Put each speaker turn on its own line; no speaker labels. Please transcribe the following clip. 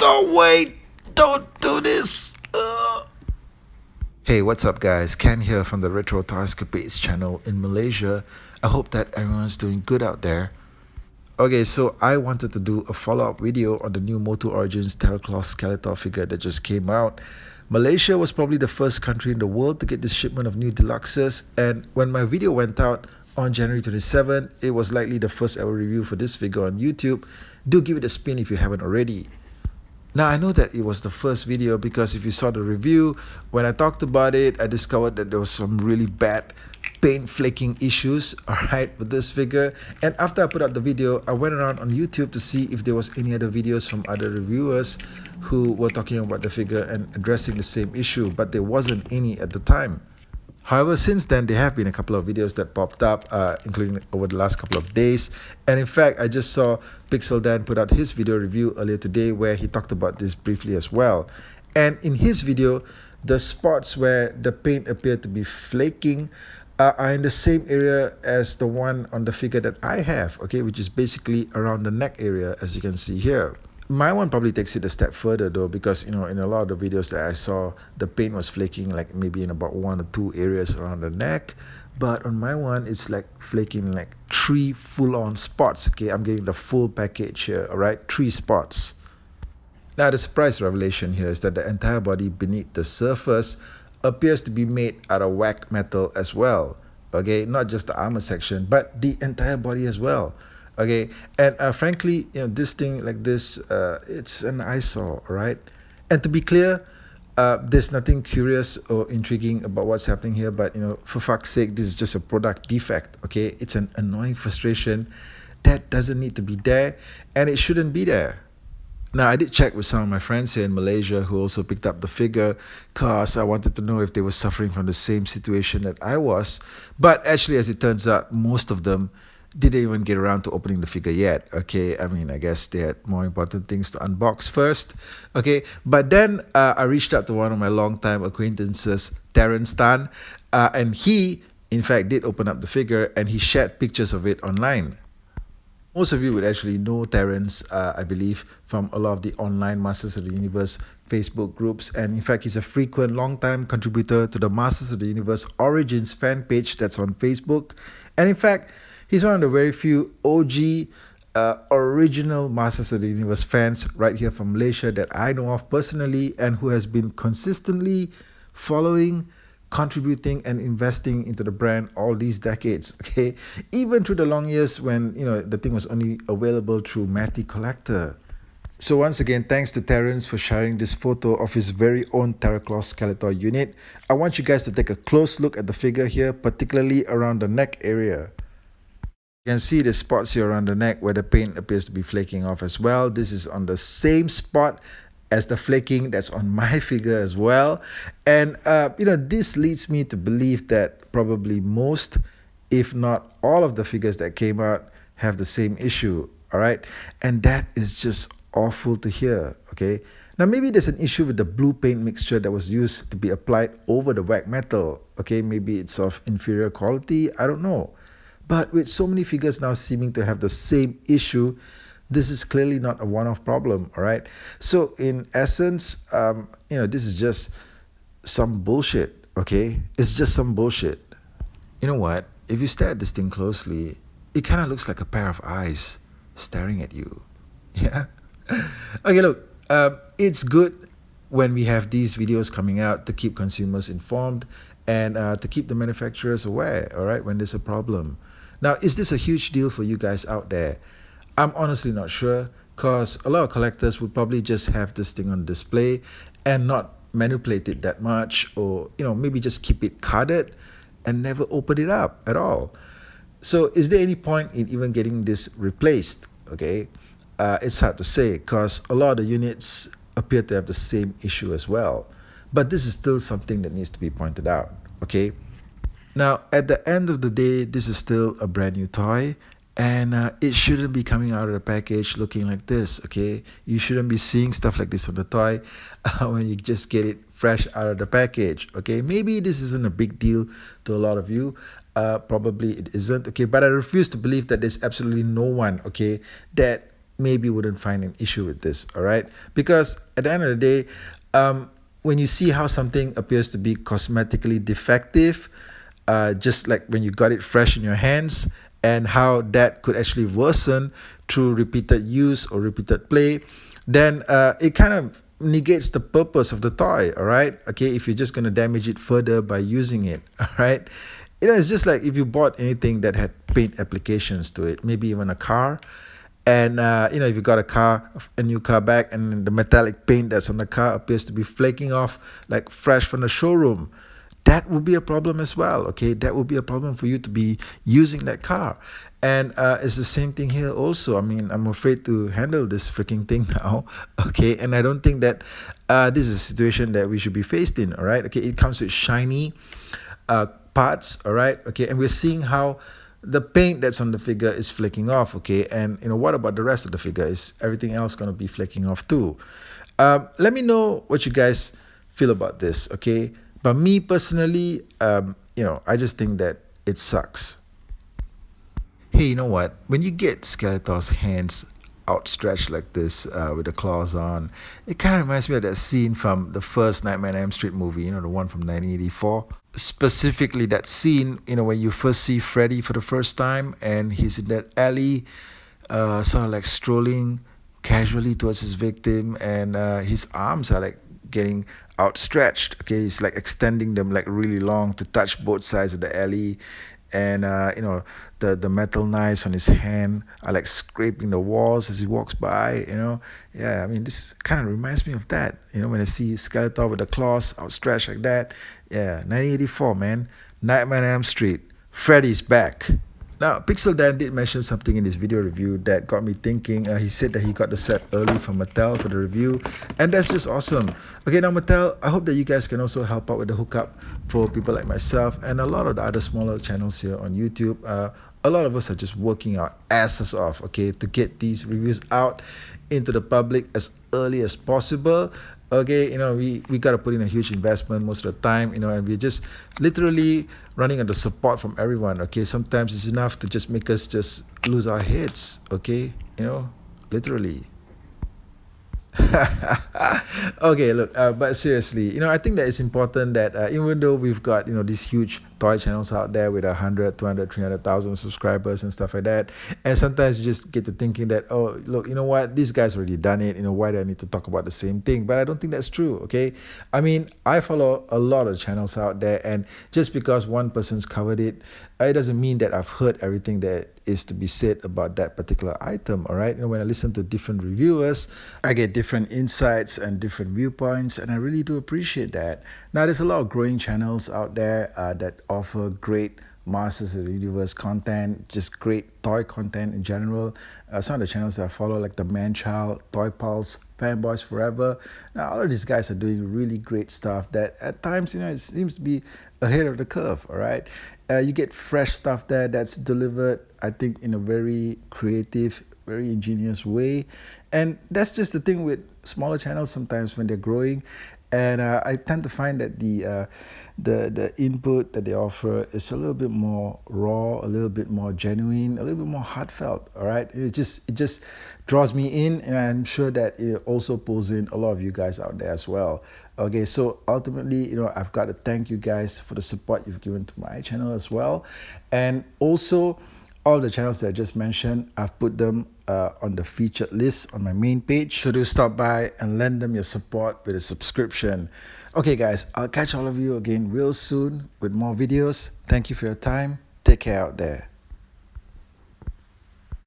No, wait! Don't do this! Hey, what's up, guys? Ken here from the Retro Toyscapades channel in Malaysia. I hope that everyone's doing good out there. Okay, so I wanted to do a follow-up video on the new MOTU Origins Terraclaw Skeletor figure that just came out. Malaysia was probably the first country in the world to get this shipment of new deluxes, and when my video went out on January 27, it was likely the first ever review for this figure on YouTube. Do give it a spin if you haven't already. Now, I know that it was the first video because if you saw the review, when I talked about it, I discovered that there was some really bad paint flaking issues, alright, with this figure. And after I put out the video, I went around on YouTube to see if there was any other videos from other reviewers who were talking about the figure and addressing the same issue, but there wasn't any at the time. However, since then, there have been a couple of videos that popped up, including over the last couple of days. And in fact, I just saw Pixel Dan put out his video review earlier today where he talked about this briefly as well. And in his video, the spots where the paint appeared to be flaking are in the same area as the one on the figure that I have, okay, which is basically around the neck area, as you can see here. My one probably takes it a step further though, because in a lot of the videos that I saw, the paint was flaking like maybe in about 1 or 2 areas around the neck, but on my one it's like flaking like 3 full-on spots. Okay, I'm getting the full package here. All right, 3 spots. Now the surprise revelation here is that the entire body beneath the surface appears to be made out of wax metal as well. Okay, not just the armor section, but the entire body as well. Okay, and frankly, this thing like this, it's an eyesore, all right? And to be clear, there's nothing curious or intriguing about what's happening here, but for fuck's sake, this is just a product defect, okay? It's an annoying frustration that doesn't need to be there, and it shouldn't be there. Now, I did check with some of my friends here in Malaysia who also picked up the figure because I wanted to know if they were suffering from the same situation that I was. But actually, as it turns out, most of them didn't even get around to opening the figure yet. Okay, I mean, I guess they had more important things to unbox first. Okay, but then I reached out to one of my longtime acquaintances, Terrence Tan, and he, in fact, did open up the figure and he shared pictures of it online. Most of you would actually know Terrence, I believe, from a lot of the online Masters of the Universe Facebook groups. And in fact, he's a frequent, long-time contributor to the Masters of the Universe Origins fan page that's on Facebook. And in fact, he's one of the very few OG, original Masters of the Universe fans right here from Malaysia that I know of personally and who has been consistently following, contributing and investing into the brand all these decades, okay? Even through the long years when, the thing was only available through Matty Collector. So once again, thanks to Terrence for sharing this photo of his very own Terraclaw Skeletor unit. I want you guys to take a close look at the figure here, particularly around the neck area. You can see the spots here around the neck where the paint appears to be flaking off as well. This is on the same spot as the flaking that's on my figure as well. And, this leads me to believe that probably most, if not all of the figures that came out have the same issue, all right? And that is just awful to hear, okay? Now, maybe there's an issue with the blue paint mixture that was used to be applied over the wax metal, okay? Maybe it's of inferior quality, I don't know. But with so many figures now seeming to have the same issue, this is clearly not a one-off problem, all right? So in essence, this is just some bullshit, okay? It's just some bullshit. You know what? If you stare at this thing closely, it kind of looks like a pair of eyes staring at you. Yeah? Okay, look, it's good when we have these videos coming out to keep consumers informed and to keep the manufacturers aware, all right, when there's a problem. Now, is this a huge deal for you guys out there? I'm honestly not sure, because a lot of collectors would probably just have this thing on display and not manipulate it that much, or maybe just keep it carded and never open it up at all. So is there any point in even getting this replaced? Okay, it's hard to say because a lot of the units appear to have the same issue as well, but this is still something that needs to be pointed out. Okay, now at the end of the day, this is still a brand new toy. And it shouldn't be coming out of the package looking like this, okay? You shouldn't be seeing stuff like this on the toy when you just get it fresh out of the package, okay? Maybe this isn't a big deal to a lot of you. Probably it isn't, okay? But I refuse to believe that there's absolutely no one, okay, that maybe wouldn't find an issue with this, all right? Because at the end of the day, when you see how something appears to be cosmetically defective, just like when you got it fresh in your hands, and how that could actually worsen through repeated use or repeated play, then it kind of negates the purpose of the toy, all right? Okay, if you're just going to damage it further by using it, all right? It's just like if you bought anything that had paint applications to it, maybe even a car, and if you got a new car back, and the metallic paint that's on the car appears to be flaking off like fresh from the showroom, that would be a problem as well. Okay, that would be a problem for you to be using that car. And it's the same thing here also. I mean, I'm afraid to handle this freaking thing now. Okay, and I don't think that this is a situation that we should be faced in. All right, okay, it comes with shiny parts. All right, okay, and we're seeing how the paint that's on the figure is flaking off. Okay, and what about the rest of the figure? Is everything else going to be flaking off too? Let me know what you guys feel about this. Okay, but me personally, I just think that it sucks. Hey, you know what? When you get Skeletor's hands outstretched like this with the claws on, it kind of reminds me of that scene from the first Nightmare on Elm Street movie, the one from 1984. Specifically, that scene, when you first see Freddy for the first time and he's in that alley, sort of like strolling casually towards his victim, and his arms are like getting outstretched. Okay, he's like extending them like really long to touch both sides of the alley, and the metal knives on his hand are like scraping the walls as he walks by. Yeah, I mean, this kind of reminds me of that. When I see Skeletor with the claws outstretched like that. Yeah, 1984, man. Nightmare on Elm Street. Freddy's back. Now, Pixel Dan did mention something in his video review that got me thinking. He said that he got the set early from Mattel for the review, and that's just awesome. Okay, now Mattel, I hope that you guys can also help out with the hookup for people like myself and a lot of the other smaller channels here on YouTube. A lot of us are just working our asses off, okay, to get these reviews out into the public as early as possible. Okay, we got to put in a huge investment most of the time, and we're just literally running on the support from everyone. Okay, sometimes it's enough to just make us just lose our heads. Okay, literally. Okay, look, but seriously, I think that it's important that even though we've got these huge toy channels out there with 100, 200, 300,000 subscribers and stuff like that, and sometimes you just get to thinking that, oh, look, what, these guys already done it, why do I need to talk about the same thing? But I don't think that's true. Okay, I mean, I follow a lot of channels out there, and just because one person's covered it, it doesn't mean that I've heard everything that is to be said about that particular item. All right, when I listen to different reviewers, I get different insights and different viewpoints, and I really do appreciate that. Now, there's a lot of growing channels out there that offer great Masters of the Universe content, just great toy content in general. Some of the channels that I follow, like the Manchild, Toy Pulse, Fanboys Forever. Now, all of these guys are doing really great stuff that at times, it seems to be ahead of the curve. All right, you get fresh stuff there that's delivered, I think, in a very creative, very ingenious way. And that's just the thing with smaller channels sometimes when they're growing. And I tend to find that the input that they offer is a little bit more raw, a little bit more genuine, a little bit more heartfelt. All right, it just draws me in, and I'm sure that it also pulls in a lot of you guys out there as well. Okay, so ultimately, I've got to thank you guys for the support you've given to my channel as well, and also all the channels that I just mentioned, I've put them on the featured list on my main page. So do stop by and lend them your support with a subscription. Okay, guys, I'll catch all of you again real soon with more videos. Thank you for your time. Take care out there.